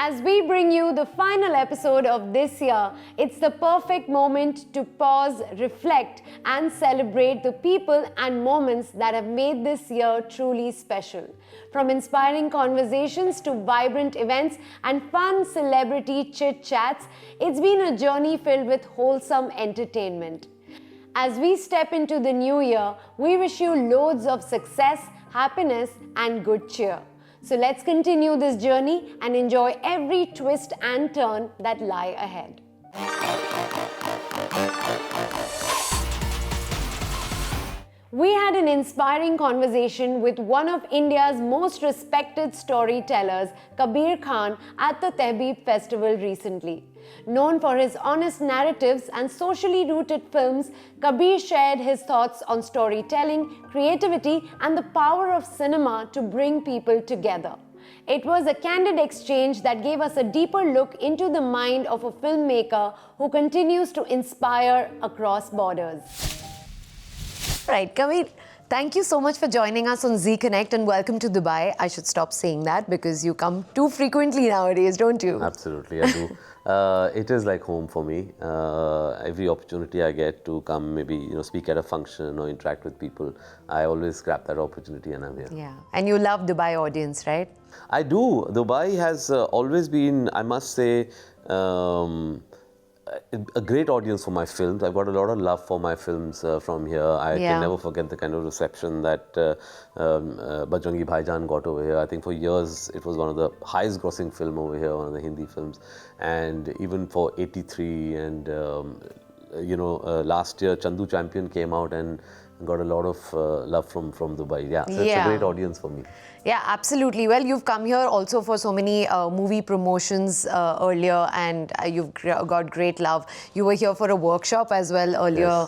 As we bring you the final episode of this year, it's the perfect moment to pause, reflect, and celebrate the people and moments that have made this year truly special. From inspiring conversations to vibrant events and fun celebrity chit-chats, it's been a journey filled with wholesome entertainment. As we step into the new year, we wish you loads of success, happiness, and good cheer. So let's continue this journey and enjoy every twist and turn that lie ahead. We had an inspiring conversation with one of India's most respected storytellers, Kabir Khan, at the Tahbib Festival recently. Known for his honest narratives and socially rooted films, Kabir shared his thoughts on storytelling, creativity, and the power of cinema to bring people together. It was a candid exchange that gave us a deeper look into the mind of a filmmaker who continues to inspire across borders. Right, Kabir, thank you so much for joining us on Zee Connect and welcome to Dubai. I should stop saying that because you come too frequently nowadays, don't you? Absolutely, I do. It is like home for me. Every opportunity I get to come, maybe speak at a function or interact with people, I always grab that opportunity and I'm here. Yeah, and you love Dubai audience, right? I do. Dubai has always been, I must say, a great audience for my films. I've got a lot of love for my films from here. I can never forget the kind of reception that Bajrangi Bhaijaan got over here. I think for years it was one of the highest grossing film over here, one of the Hindi films. And even for 83 and last year Chandu Champion came out and got a lot of love from Dubai. Yeah, so it's a great audience for me. Yeah, absolutely. Well, you've come here also for so many movie promotions earlier and you've got great love. You were here for a workshop as well earlier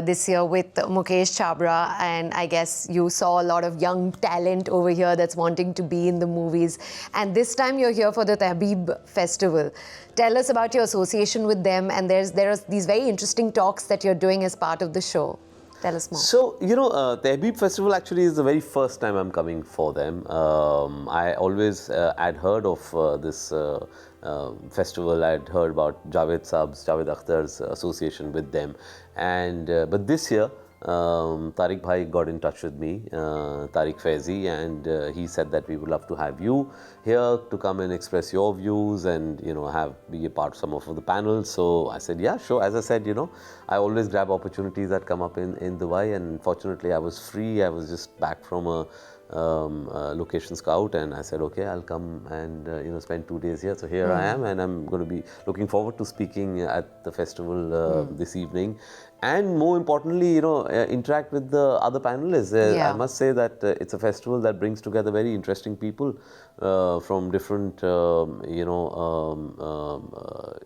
this year with Mukesh Chabra, and I guess you saw a lot of young talent over here that's wanting to be in the movies. And this time you're here for the Tahbib Festival. Tell us about your association with them, and there are these very interesting talks that you're doing as part of the show. Tell us more. So, Tahbib Festival actually is the very first time I'm coming for them. I always had heard of this festival. I'd heard about Javed Akhtar's association with them. And but this year, Tariq Bhai got in touch with me, Tariq Faizi, and he said that we would love to have you here to come and express your views and be a part of some of the panels. So I said, yeah, sure. As I said, I always grab opportunities that come up in Dubai, and fortunately I was free. I was just back from a location scout, and I said, okay, I'll come and spend 2 days here. So here I am, and I'm going to be looking forward to speaking at the festival this evening, and more importantly, interact with the other panelists. I must say that it's a festival that brings together very interesting people from different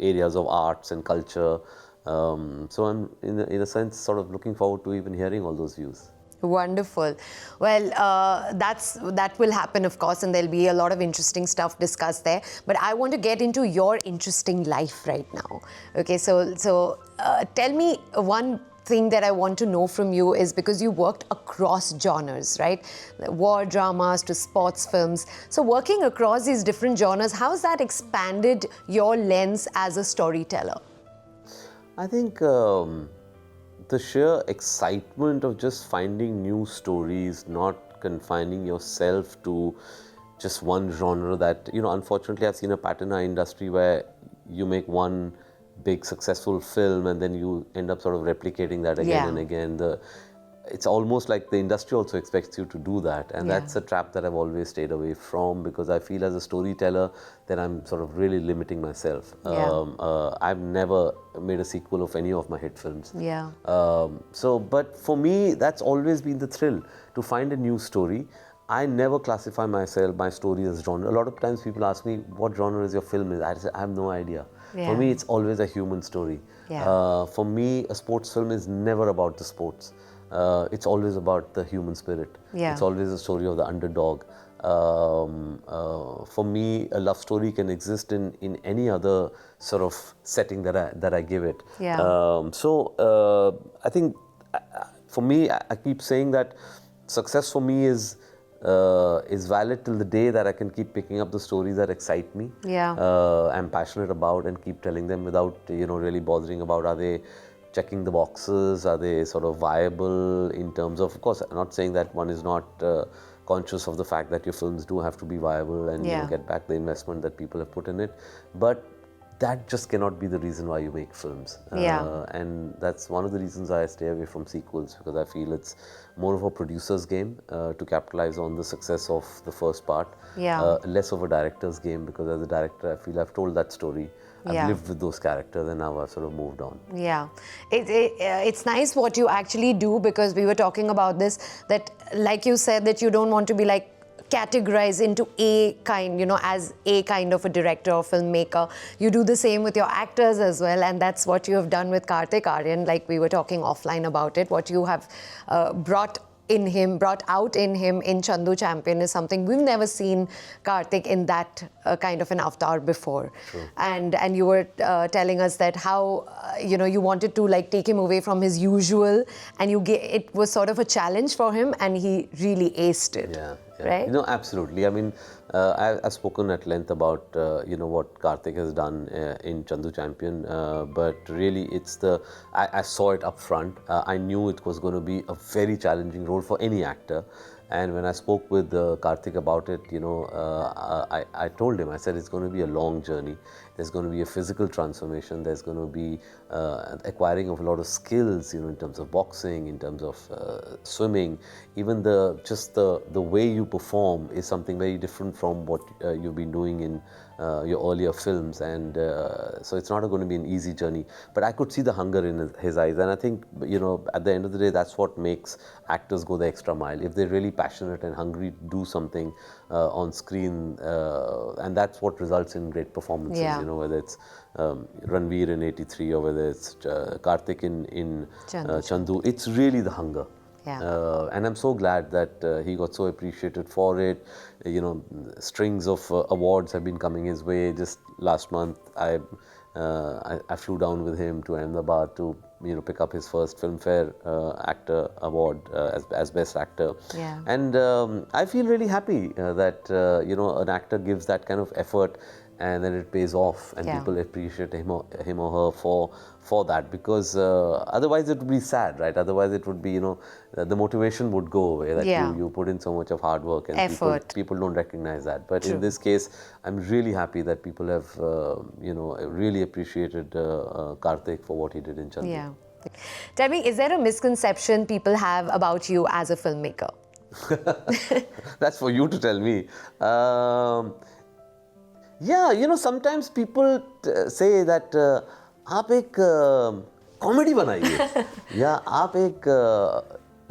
areas of arts and culture. So I'm in a sense sort of looking forward to even hearing all those views. Wonderful. Well, that will happen, of course, and there'll be a lot of interesting stuff discussed there. But I want to get into your interesting life right now. Okay, so tell me one thing that I want to know from you is, because you worked across genres, right? War dramas to sports films. So working across these different genres, how has that expanded your lens as a storyteller? I think the sheer excitement of just finding new stories, not confining yourself to just one genre that, unfortunately I've seen a pattern in our industry where you make one big successful film and then you end up sort of replicating that again and again. It's almost like the industry also expects you to do that, and that's a trap that I've always stayed away from, because I feel as a storyteller that I'm sort of really limiting myself. I've never made a sequel of any of my hit films. But for me, that's always been the thrill, to find a new story. I never classify my story as genre. A lot of times people ask me, what genre is your film? I say, I have no idea. For me, it's always a human story. For me, a sports film is never about the sports. It's always about the human spirit. It's always a story of the underdog. For me, a love story can exist in any other sort of setting that I give it. I think for me, I keep saying that success for me is is valid till the day that I can keep picking up the stories that excite me. Yeah. I'm passionate about and keep telling them without, really bothering about are they checking the boxes, are they sort of viable in terms of course, I'm not saying that one is not conscious of the fact that your films do have to be viable and get back the investment that people have put in it, but that just cannot be the reason why you make films. And that's one of the reasons I stay away from sequels, because I feel it's more of a producer's game to capitalize on the success of the first part, less of a director's game, because as a director I feel I've told that story. I've lived with those characters and now I've sort of moved on. Yeah, it's nice what you actually do, because we were talking about this, that like you said that you don't want to be like categorized into a kind, as a kind of a director or filmmaker. You do the same with your actors as well, and that's what you have done with Kartik Aaryan, like we were talking offline about it. What you have brought out in him in Chandu Champion is something we've never seen Kartik in that kind of an avatar before. True. And you were telling us that how you wanted to like take him away from his usual, and it was sort of a challenge for him, and he really aced it. Yeah. Right? Absolutely. I mean, I've spoken at length about what Kartik has done in Chandu Champion, but really it's I saw it up front. I knew it was going to be a very challenging role for any actor. And when I spoke with Kartik about it, I told him, I said, it's going to be a long journey. There's going to be a physical transformation. There's going to be acquiring of a lot of skills, in terms of boxing, in terms of swimming. Even the way you perform is something very different from what you've been doing in your earlier films, and so it's not going to be an easy journey. But I could see the hunger in his eyes, and I think at the end of the day, that's what makes actors go the extra mile. If they're really passionate and hungry to do something on screen, and that's what results in great performances. Whether it's Ranveer in 83 or whether it's Kartik in Chandu, it's really the hunger. And I'm so glad that he got so appreciated for it. Strings of awards have been coming his way. Just last month, I flew down with him to Ahmedabad to pick up his first Filmfare Actor Award as Best Actor. And I feel really happy that an actor gives that kind of effort, and then it pays off, and people appreciate him or her for that, because otherwise it would be sad, right? Otherwise it would be, the motivation would go away, that you put in so much of hard work and people don't recognize that. But in this case, I'm really happy that people have, really appreciated Kartik for what he did in Chandu. Yeah. Tell me, is there a misconception people have about you as a filmmaker? That's for you to tell me. Sometimes people say that आप एक comedy बनाइए या आप एक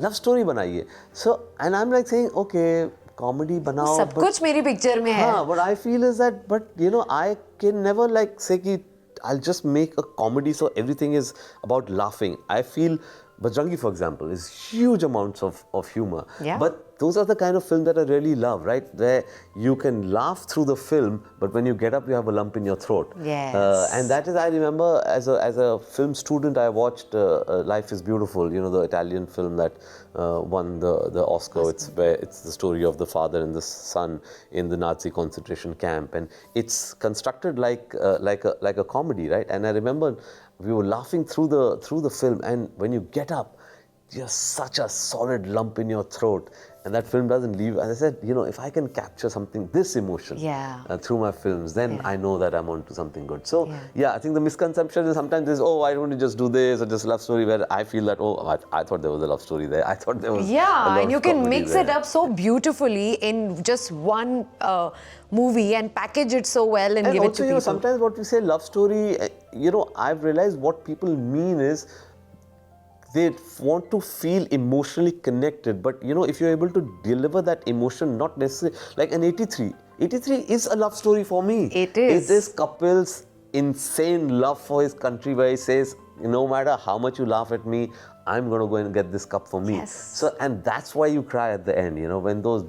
love story बनाइए. So, and I'm like saying, okay, comedy बनाओ. सब कुछ मेरी पिक्चर में है. What I feel is that, but I can never like say कि I'll just make a comedy so everything is about laughing. I feel Bajrangi, for example, is huge amounts of humor. But those are the kind of film that I really love, right? Where you can laugh through the film, but when you get up, you have a lump in your throat. And that is, I remember as a film student, I watched Life is Beautiful, the Italian film that won the Oscar. It's the story of the father and the son in the Nazi concentration camp, and it's constructed like a comedy, right? And I remember we were laughing through the film, and when you get up, you're such a solid lump in your throat, and that film doesn't leave. As I said, if I can capture this emotion through my films, then I know that I'm onto something good. So I think the misconception is sometimes is, why don't you just do this or just love story, where I feel that, I thought there was a love story there. I thought there was and you can mix it up so beautifully in just one movie and package it so well and give also, it to people. Sometimes what we say love story, I've realized what people mean is they want to feel emotionally connected, but if you're able to deliver that emotion, not necessarily like an 83 is a love story for me. It is. It is Kapil's insane love for his country, where he says, no matter how much you laugh at me, I'm going to go and get this cup for me. So, and that's why you cry at the end, when those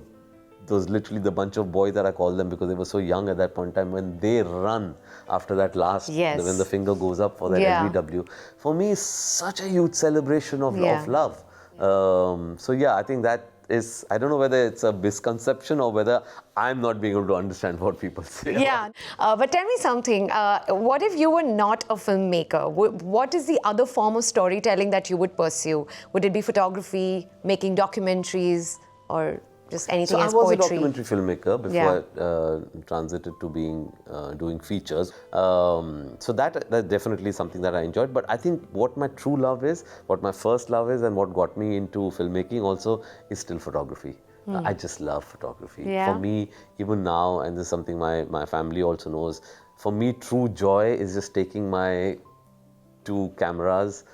literally the bunch of boys that I call them, because they were so young at that point in time, when they run after that last, when the finger goes up for that LBW, for me is such a huge celebration of love. So I think that is, I don't know whether it's a misconception or whether I'm not being able to understand what people say. Yeah, but tell me something. What if you were not a filmmaker? What is the other form of storytelling that you would pursue? Would it be photography, making documentaries, or just anything So as I was poetry? a documentary filmmaker before I transited to being doing features. So that's definitely something that I enjoyed. But I think what my true love is, what my first love is, and what got me into filmmaking also is still photography. I just love photography. Yeah. For me, even now, and this is something my family also knows, for me, true joy is just taking my two cameras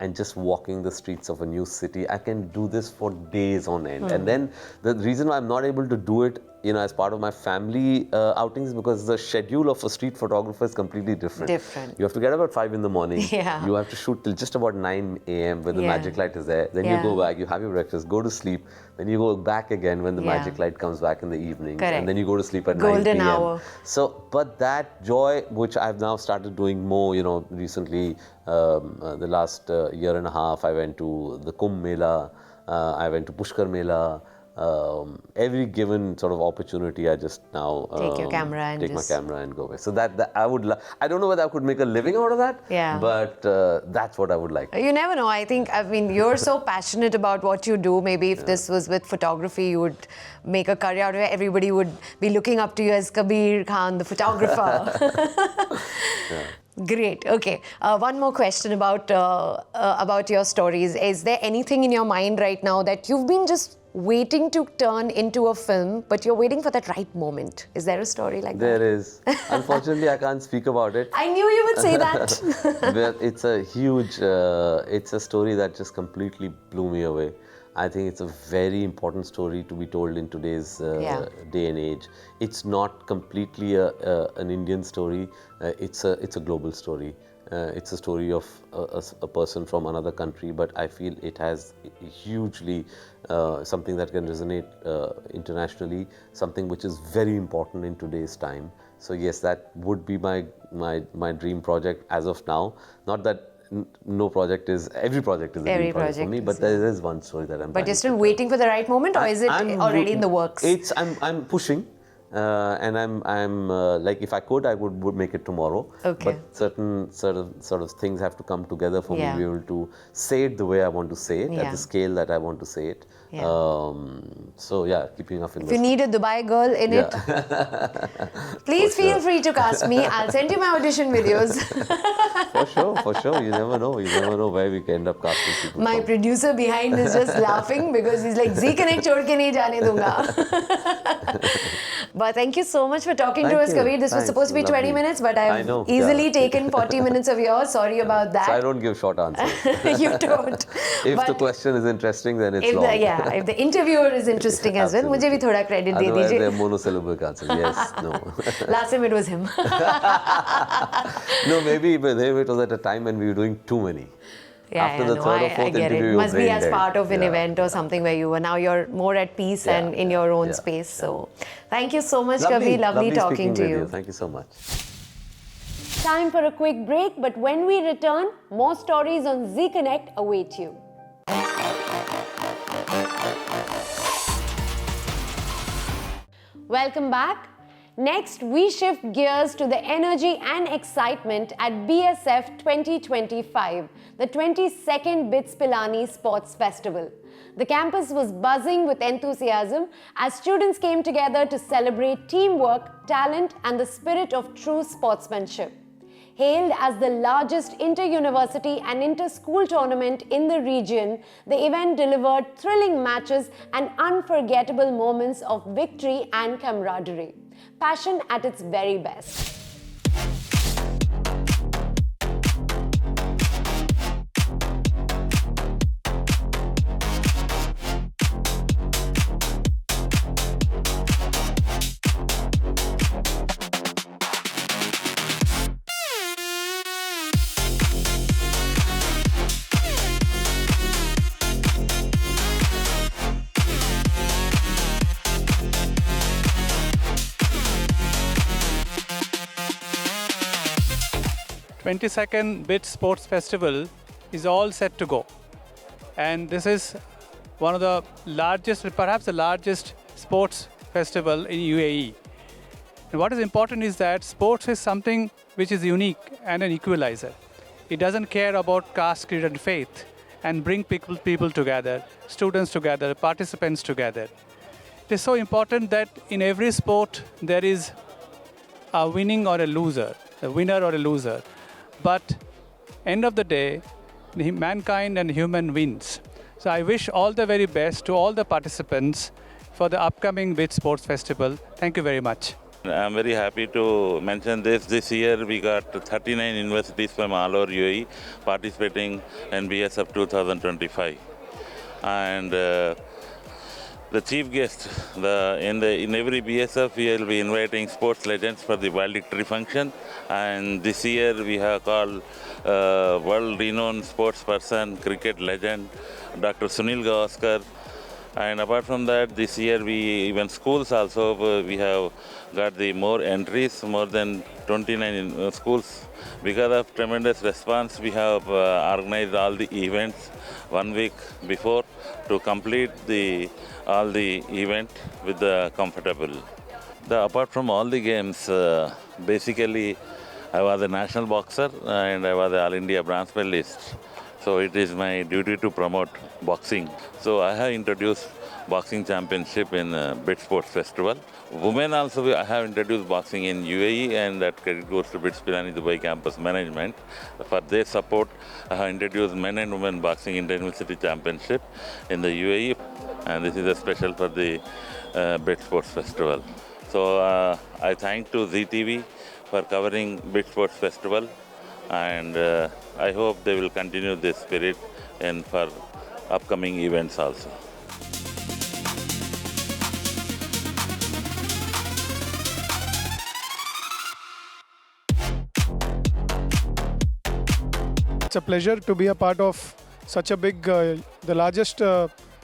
and just walking the streets of a new city. I can do this for days on end. And then the reason why I'm not able to do it, as part of my family outings, because the schedule of a street photographer is completely different. You have to get up at 5 in the morning. Yeah. You have to shoot till just about 9 a.m. when the magic light is there. Then you go back, you have your breakfast, go to sleep. Then you go back again when the magic light comes back in the evening. And then you go to sleep at 9 p.m. Hour. So, but that joy, which I've now started doing more, recently, the last year and a half, I went to the Kumbh Mela, I went to Pushkar Mela. Every given sort of opportunity, I just now take your camera and take my camera and go away. So that I would I don't know whether I could make a living out of that. But that's what I would like. You never know. I mean, you're so passionate about what you do. Maybe if this was with photography, you would make a career out of it. Everybody would be looking up to you as Kabir Khan, the photographer. Great. Okay. One more question about your stories. Is there anything in your mind right now that you've been just waiting to turn into a film, but you're waiting for that right moment? Is there a story like that? There is. Unfortunately, I can't speak about it. I knew you would say that. But it's a huge, it's a story that just completely blew me away. I think it's a very important story to be told in today's day and age. It's not completely an Indian story. It's a global story. It's a story of a person from another country, but I feel it has hugely something that can resonate internationally, something which is very important in today's time. So yes, that would be my dream project as of now. Not that no project is, every project is a dream project for me, but there is one story that I'm. But you're still waiting for the right moment, or is it already in the works? I'm pushing. And I'm like, if I could, I would make it tomorrow. Okay. But certain sort of things have to come together for me to be able to say it the way I want to say it, at the scale that I want to say it. So yeah, keeping up in If you need a Dubai girl in it, please feel free to cast me. I'll send you my audition videos. For sure. You never know. You never know where we can end up casting people. My producer behind is just laughing because he's like, Zee Connect chhod ke nahi jaane dunga. But thank you so much for talking to us, Kabir. This was supposed to be 20 minutes, but I've easily taken 40 minutes of yours. Sorry about that. So I don't give short answers. You don't. If the question is interesting, then it's long. If the interviewer is interesting as well, मुझे भी थोड़ा credit दे Otherwise, दीजिए. they're monosyllable answers. Yes, no. Last time it was him. No, maybe with him it was at a time when we were doing too many. After the third or fourth interview, it must be as part of an event or something where you were. Now you're more at peace and in your own space. So thank you so much, Kabir. Lovely talking to you. Thank you so much. Time for a quick break, but when we return, more stories on Zee Connect await you. Welcome back. Next, we shift gears to the energy and excitement at BSF 2025, the 22nd BITS Pilani Sports Festival. The campus was buzzing with enthusiasm as students came together to celebrate teamwork, talent, and the spirit of true sportsmanship. Hailed as the largest inter-university and inter-school tournament in the region, the event delivered thrilling matches and unforgettable moments of victory and camaraderie. Passion at its very best. '22nd BITS Sports Festival is all set to go, and this is one of the largest, perhaps the largest sports festival in UAE. And what is important is that sports is something which is unique and an equalizer. It doesn't care about caste, creed, and faith, and bring people together, students together, participants together. It is so important that in every sport there is a winning or a loser, a winner or a loser. But end of the day, mankind and human wins. So I wish all the very best to all the participants for the upcoming BITS Sports Festival. Thank you very much. I'm very happy to mention this. This year we got 39 universities from all over UAE participating in BSF 2025. And the chief guest, in every BSF we will be inviting sports legends for the valedictory function. And this year we have called world-renowned sports person, cricket legend, Dr. Sunil Gavaskar. And apart from that, this year even schools also, we have got the more entries, more than 29 in schools. Because of tremendous response, we have organized all the events 1 week before to complete all the event with the comfortable. Apart from all the games, basically I was a national boxer and I was the All India bronze medalist. So it is my duty to promote boxing. So I have introduced boxing championship in BITS Sports Festival. Women also, I have introduced boxing in UAE, and that credit goes to BITS Pilani Dubai campus management. For their support, I have introduced men and women boxing inter-university championship in the UAE, and this is a special for the BITS Sports Festival. So I thank to ZeeTV for covering BITS Sports Festival, and I hope they will continue this spirit for upcoming events also. It's a pleasure to be a part of such a big, the largest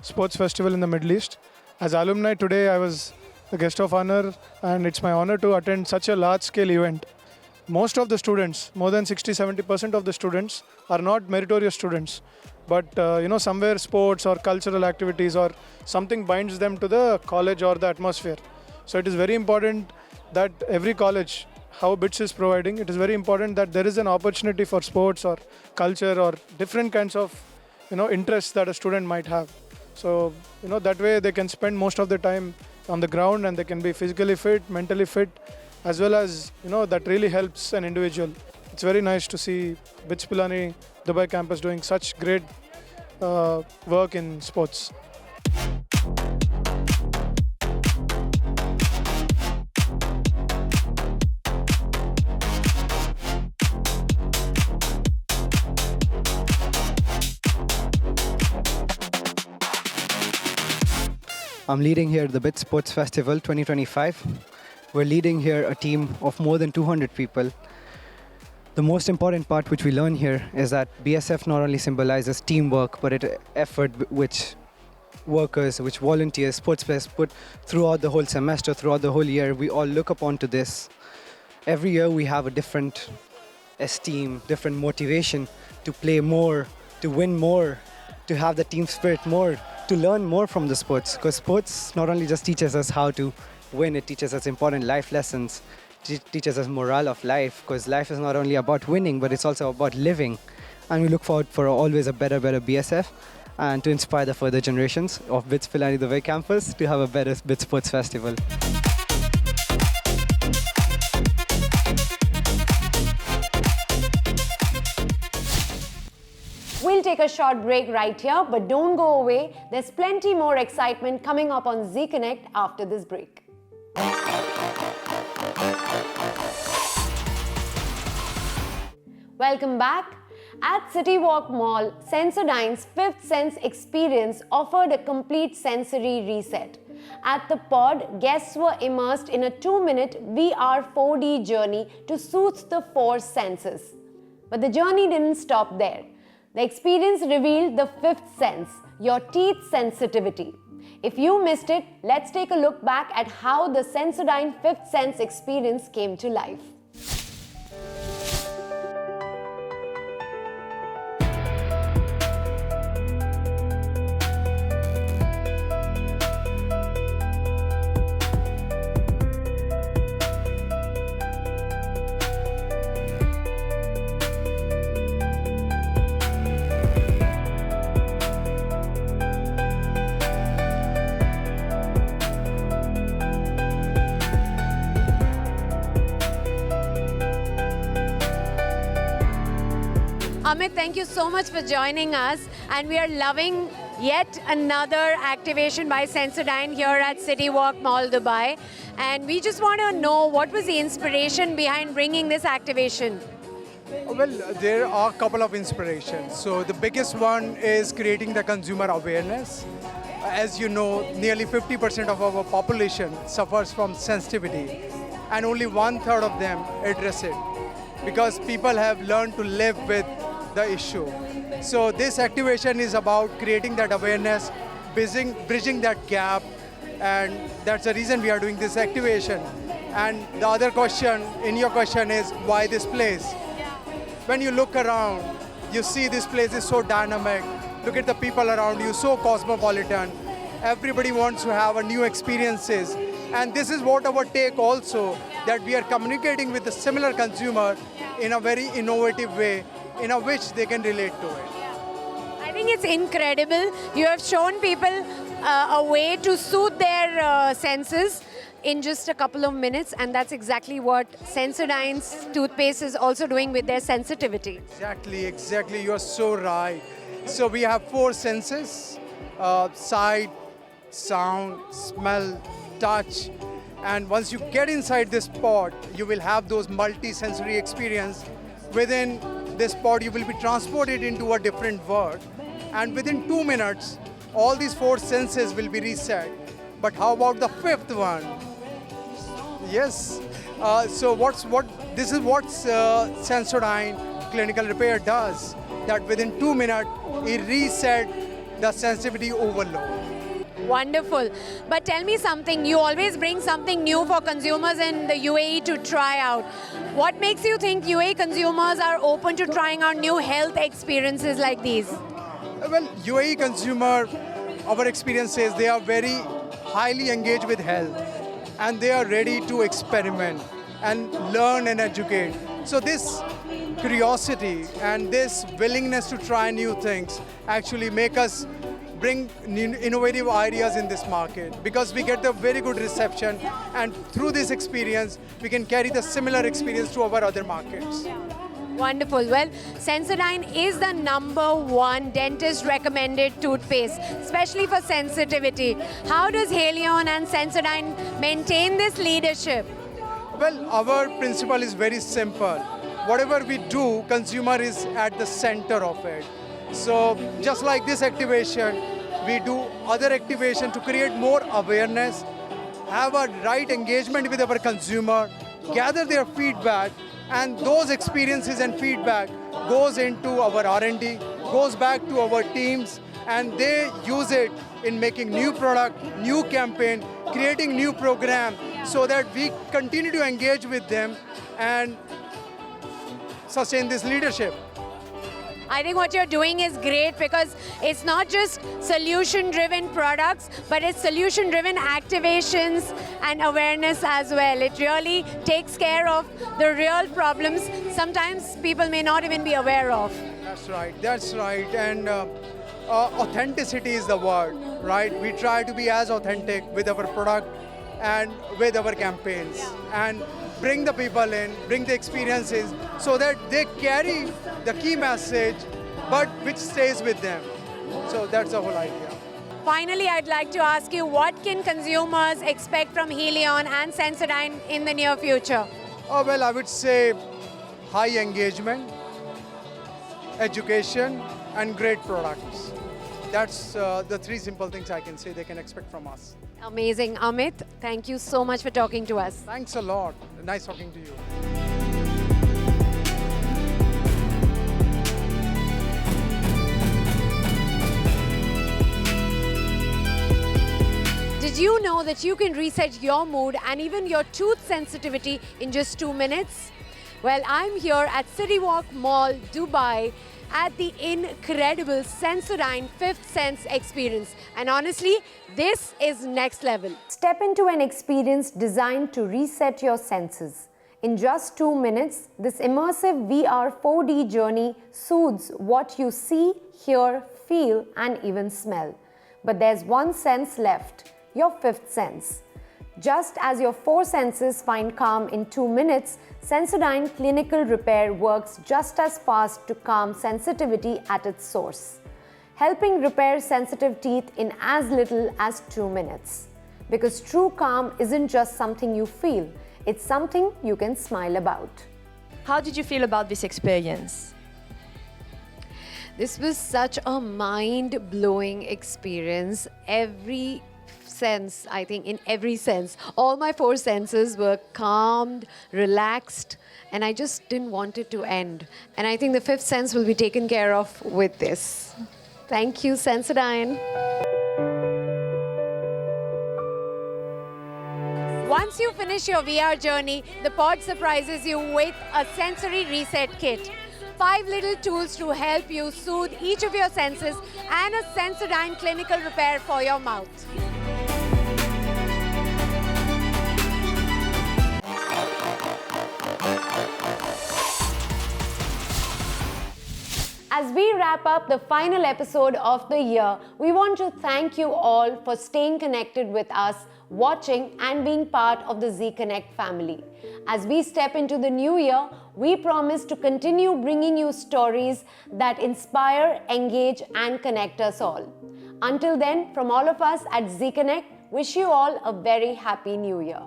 sports festival in the Middle East. As alumni today, I was the guest of honor, and it's my honor to attend such a large-scale event. Most of the students, more than 60-70% of the students, are not meritorious students. But somewhere sports or cultural activities or something binds them to the college or the atmosphere. So it is very important that every college, how BITS is providing, it is very important that there is an opportunity for sports or culture or different kinds of interests that a student might have. So that way they can spend most of the time on the ground and they can be physically fit, mentally fit, as well as that really helps an individual. It's very nice to see BITS Pilani Dubai campus doing such great work in sports. I'm leading here the BITS Sports Festival 2025. We're leading here a team of more than 200 people. The most important part which we learn here is that BSF not only symbolizes teamwork, but effort which workers, which volunteers, sports players put throughout the whole semester, throughout the whole year. We all look upon to this. Every year we have a different esteem, different motivation to play more, to win more, to have the team spirit more, to learn more from the sports. Because sports not only just teaches us how to win, it teaches us important life lessons, teaches us morale of life, because life is not only about winning, but it's also about living. And we look forward for always a better BSF and to inspire the further generations of BITS Pilani Dubai campus to have a better BITS Sports Festival. We'll take a short break right here, but don't go away. There's plenty more excitement coming up on Zee Connect after this break. Welcome back. At City Walk Mall, Sensodyne's Fifth Sense experience offered a complete sensory reset. At the pod, guests were immersed in a 2-minute VR 4D journey to soothe the four senses. But the journey didn't stop there. The experience revealed the fifth sense, your teeth sensitivity. If you missed it, let's take a look back at how the Sensodyne Fifth Sense experience came to life. Amit, thank you so much for joining us. And we are loving yet another activation by Sensodyne here at City Walk Mall, Dubai. And we just want to know, what was the inspiration behind bringing this activation? Well, there are a couple of inspirations. So the biggest one is creating the consumer awareness. As you know, nearly 50% of our population suffers from sensitivity, and only 1/3 of them address it because people have learned to live with the issue. So this activation is about creating that awareness, bridging that gap, and that's the reason we are doing this activation. And the other question in your question is, why this place? When you look around, you see this place is so dynamic. Look at the people around you, so cosmopolitan. Everybody wants to have a new experiences. And this is what our take also, that we are communicating with the similar consumer in a very innovative way, in a which they can relate to it. I think it's incredible. You have shown people a way to soothe their senses in just a couple of minutes, and that's exactly what Sensodyne's toothpaste is also doing with their sensitivity. Exactly, you're so right. So we have 4 senses, sight, sound, smell, touch, and once you get inside this pod, you will have those multi-sensory experience. Within this pod, you will be transported into a different world, and within 2 minutes, all these 4 senses will be reset. But how about the 5th one? Yes. So this is what Sensodyne Clinical Repair does. That within 2 minutes, it reset the sensitivity overload. Wonderful. But tell me something, you always bring something new for consumers in the UAE to try out. What makes you think UAE consumers are open to trying out new health experiences like these? Well, UAE consumer, our experience is they are very highly engaged with health, and they are ready to experiment and learn and educate. So this curiosity and this willingness to try new things actually make us bring innovative ideas in this market, because we get a very good reception, and through this experience we can carry the similar experience to our other markets. Wonderful. Well, Sensodyne is the #1 dentist recommended toothpaste, especially for sensitivity. How does Haleon and Sensodyne maintain this leadership? Well, our principle is very simple. Whatever we do, consumer is at the center of it. So just like this activation, we do other activation to create more awareness, have a right engagement with our consumer, gather their feedback, and those experiences and feedback goes into our R&D, goes back to our teams, and they use it in making new product, new campaign, creating new program, so that we continue to engage with them and sustain this leadership. I think what you're doing is great, because it's not just solution-driven products, but it's solution-driven activations and awareness as well. It really takes care of the real problems sometimes people may not even be aware of. That's right. And authenticity is the word, right? We try to be as authentic with our product and with our campaigns, and bring the people in, bring the experiences, so that they carry the key message, but which stays with them. So that's the whole idea. Finally, I'd like to ask you, what can consumers expect from Haleon and Sensodyne in the near future? Oh, well, I would say high engagement, education, and great products. That's the 3 simple things I can say they can expect from us. Amazing. Amit, thank you so much for talking to us. Thanks a lot. Nice talking to you. Did you know that you can reset your mood and even your tooth sensitivity in just 2 minutes? Well, I'm here at City Walk Mall, Dubai, at the incredible Sensodyne 5th Sense experience. And honestly, this is next level. Step into an experience designed to reset your senses. In just 2 minutes, this immersive VR 4D journey soothes what you see, hear, feel, and even smell. But there's one sense left, your 5th sense. Just as your 4 senses find calm in 2 minutes, Sensodyne Clinical Repair works just as fast to calm sensitivity at its source, helping repair sensitive teeth in as little as 2 minutes. Because true calm isn't just something you feel, it's something you can smile about. How did you feel about this experience? This was such a mind-blowing experience. Every sense, I think, in every sense, all my 4 senses were calmed, relaxed, and I just didn't want it to end. And I think the 5th sense will be taken care of with this. Thank you, Sensodyne. Once you finish your VR journey, the pod surprises you with a sensory reset kit. 5 little tools to help you soothe each of your senses and a Sensodyne clinical repair for your mouth. As we wrap up the final episode of the year, we want to thank you all for staying connected with us, watching and being part of the Zee Connect family. As we step into the new year, we promise to continue bringing you stories that inspire, engage and connect us all. Until then, from all of us at Zee Connect, wish you all a very happy new year.